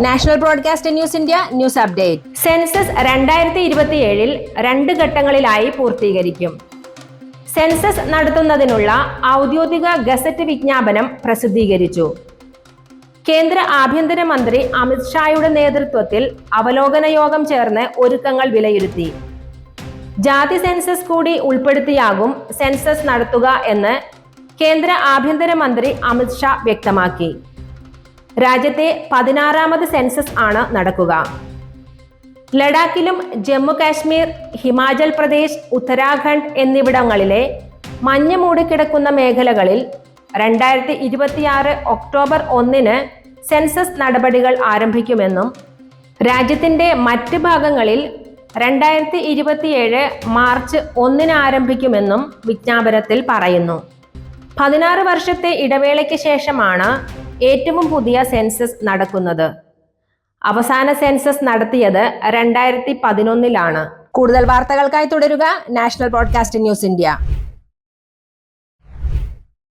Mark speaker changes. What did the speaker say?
Speaker 1: National broadcast news India news update. Census 2027 2 ഘട്ടങ്ങളിലായി പൂർത്തീകരിക്കും. Census നടത്തുന്നതിനുള്ള ഔദ്യോഗിക ഗസറ്റ് വിജ്ഞാപനം പ്രസിദ്ധീകരിച്ചു. കേന്ദ്ര ആഭ്യന്തരമന്ത്രി അമിത് ഷായുടെ നേതൃത്വത്തിൽ അവലോകന യോഗം ചേർന്ന് ഒരുക്കങ്ങൾ വിലയിരുത്തി. ജാതി സെൻസസ് കൂടി ഉൾപ്പെടുത്തിയാകും സെൻസസ് നടത്തുക എന്ന് കേന്ദ്ര ആഭ്യന്തരമന്ത്രി അമിത് ഷാ വ്യക്തമാക്കി. രാജ്യത്തെ 16ാമത് സെൻസസ് ആണ് നടക്കുക. ലഡാക്കിലും ജമ്മു കാശ്മീർ, ഹിമാചൽ പ്രദേശ്, ഉത്തരാഖണ്ഡ് എന്നിവിടങ്ങളിലെ മഞ്ഞ് മൂടിക്കിടക്കുന്ന മേഖലകളിൽ 2026 ഒക്ടോബർ 1 സെൻസസ് നടപടികൾ ആരംഭിക്കുമെന്നും രാജ്യത്തിന്റെ മറ്റ് ഭാഗങ്ങളിൽ 2027 മാർച്ച് 1 ആരംഭിക്കുമെന്നും വിജ്ഞാപനത്തിൽ പറയുന്നു. 16 വർഷത്തെ ഇടവേളയ്ക്ക് ശേഷമാണ് ഏറ്റവും പുതിയ സെൻസസ് നടക്കുന്നത്. അവസാന സെൻസസ് നടത്തിയത് 2011 കൂടുതൽ വാർത്തകൾക്കായി തുടരുക നാഷണൽ ബ്രോഡ്കാസ്റ്റ് ന്യൂസ് ഇന്ത്യ.